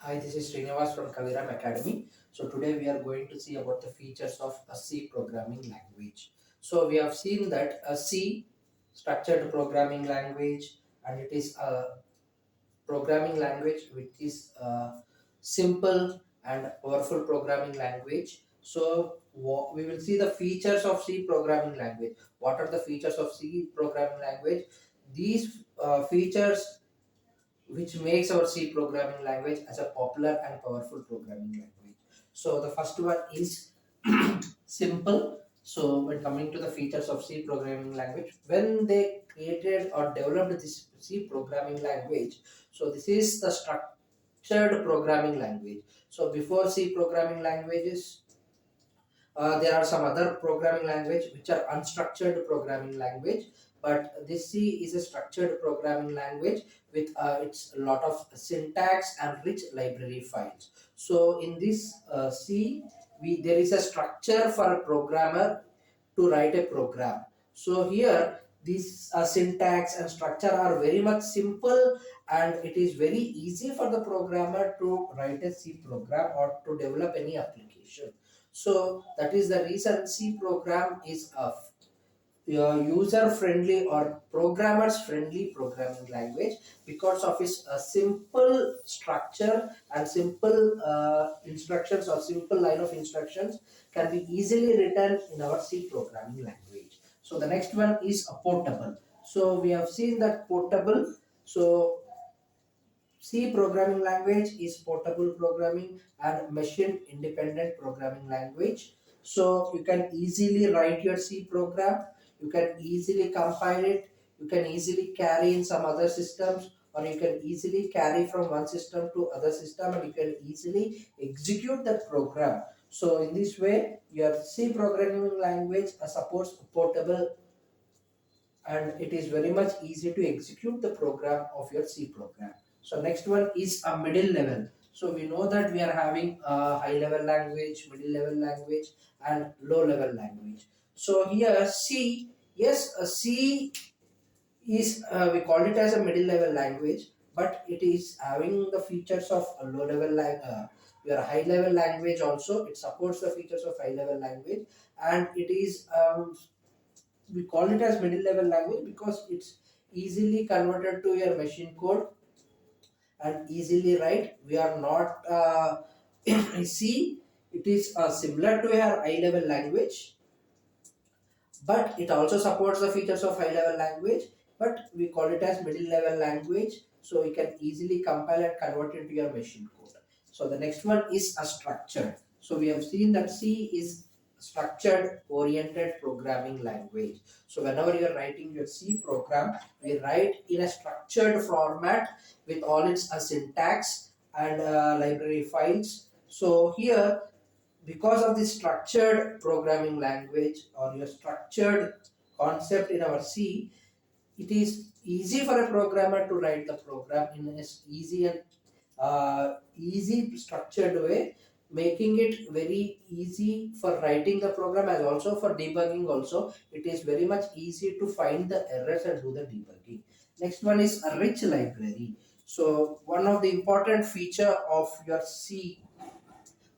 Hi, this is Srinivas from Kaviram Academy. So today we are going to see about the features of a C programming language. So we have seen that a C structured programming language, and it is a programming language which is a simple and powerful programming language. So we will see the features of C programming language. What are the features of C programming language? These features which makes our C programming language as a popular and powerful programming language. So the first one is simple. So when coming to the features of C programming language, when they created or developed this C programming language, so this is the structured programming language. So before C programming languages, there are some other programming language which are unstructured programming language, but this C is a structured programming language with its lot of syntax and rich library files. So in this C, there is a structure for a programmer to write a program. So here these syntax and structure are very much simple, and it is very easy for the programmer to write a C program or to develop any application. So that is the reason C program is a user friendly or programmers friendly programming language, because of its simple structure and simple instructions or simple line of instructions can be easily written in our C programming language. So the next one is a portable. So we have seen that portable. So C programming language is portable programming and machine independent programming language. So you can easily write your C program, you can easily compile it, you can easily carry in some other systems, or you can easily carry from one system to other system, and you can easily execute that program. So in this way, your C programming language supports portable, and it is very much easy to execute the program of your C program. So next one is a middle level. So we know that we are having a high level language, middle level language, and low level language. So here C, yes, a C is we call it as a middle level language, but it is having the features of a low level your high level language also. It supports the features of high level language, and it is we call it as middle level language because it's easily converted to your machine code and easily write. We are not see, it is similar to your high level language, but it also supports the features of high level language, but we call it as middle level language, so you can easily compile and convert into your machine code. So the next one is a structured. So we have seen that C is structured oriented programming language. So whenever you are writing your C program, we write in a structured format with all its syntax and library files. So here, because of the structured programming language or your structured concept in our C, it is easy for a programmer to write the program in an easy and easy structured way, making it very easy for writing the program as also for debugging also. It is very much easy to find the errors and do the debugging. Next one is a rich library. So one of the important feature of your C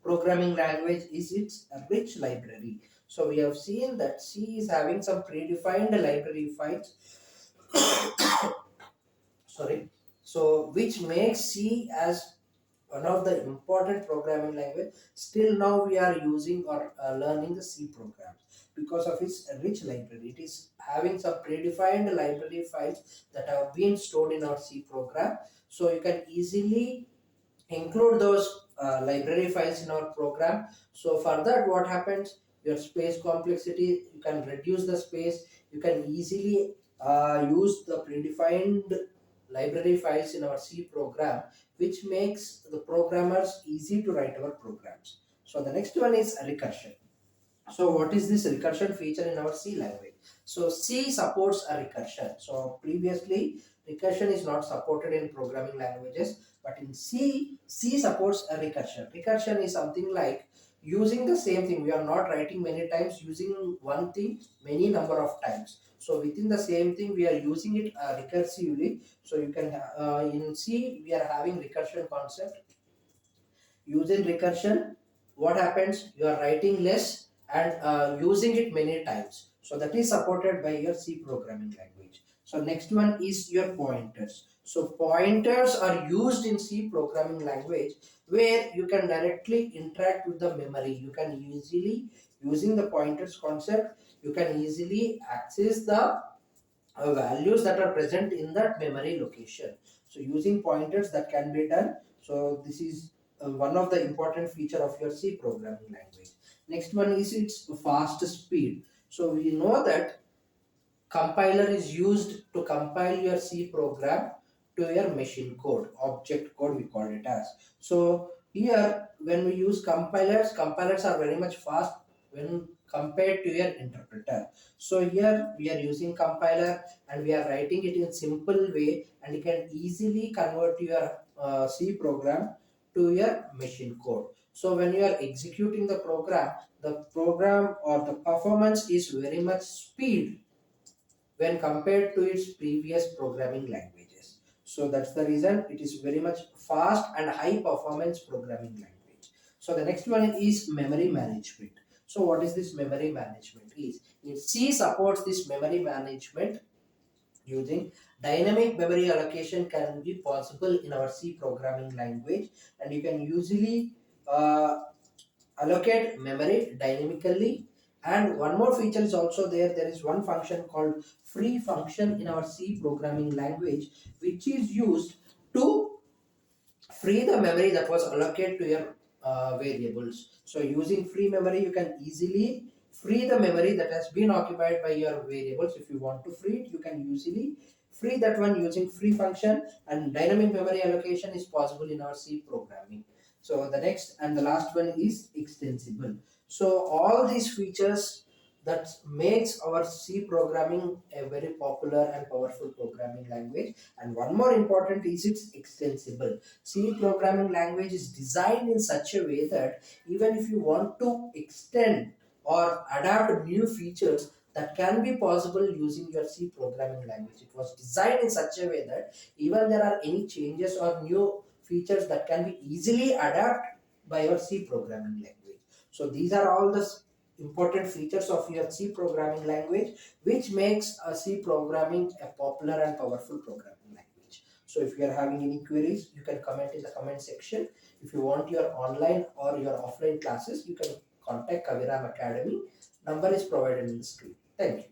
programming language is its rich library. So we have seen that C is having some predefined library files. Sorry. So which makes C as one of the important programming language. Still now we are using or learning the C programs because of its rich library. It is having some predefined library files that have been stored in our C program. So you can easily include those library files in our program. So for that, what happens, your space complexity, you can reduce the space, you can easily use the predefined library files in our C program, which makes the programmers easy to write our programs. So the next one is recursion. So what is this recursion feature in our C language? So C supports a recursion. So previously recursion is not supported in programming languages, but in C, C supports a recursion. Recursion is something like using the same thing. We are not writing many times, using one thing many number of times. So within the same thing, we are using it recursively. So you can in C we are having recursion concept. Using recursion, what happens? You are writing less and using it many times. So that is supported by your C programming language. So next one is your pointers. So pointers are used in C programming language where you can directly interact with the memory. You can easily, using the pointers concept, you can easily access the values that are present in that memory location. So using pointers that can be done. So this is one of the important feature of your C programming language. Next one is its fast speed. So we know that compiler is used to compile your C program to your machine code, object code we call it as. So here when we use compilers, compilers are very much fast when compared to your interpreter. So here we are using compiler and we are writing it in simple way, and you can easily convert your C program to your machine code. So when you are executing the program or the performance is very much speed when compared to its previous programming languages. So that's the reason it is very much fast and high performance programming language. So the next one is memory management. So what is this memory management is? C supports this memory management using dynamic memory allocation can be possible in our C programming language, and you can usually allocate memory dynamically. And one more feature is also there is one function called free function in our C programming language, which is used to free the memory that was allocated to your variables. So using free memory, you can easily free the memory that has been occupied by your variables. If you want to free it, you can easily free that one using free function, and dynamic memory allocation is possible in our C programming. So the next and the last one is extensible. So all these features that makes our C programming a very popular and powerful programming language. And one more important is it's extensible. C programming language is designed in such a way that even if you want to extend or adapt new features, that can be possible using your C programming language. It was designed in such a way that even there are any changes or new features that can be easily adapted by your C programming language. So these are all the important features of your C programming language, which makes a C programming a popular and powerful programming language. So if you are having any queries, you can comment in the comment section. If you want your online or your offline classes, you can contact Kaviram Academy. Number is provided in the screen. Thank you.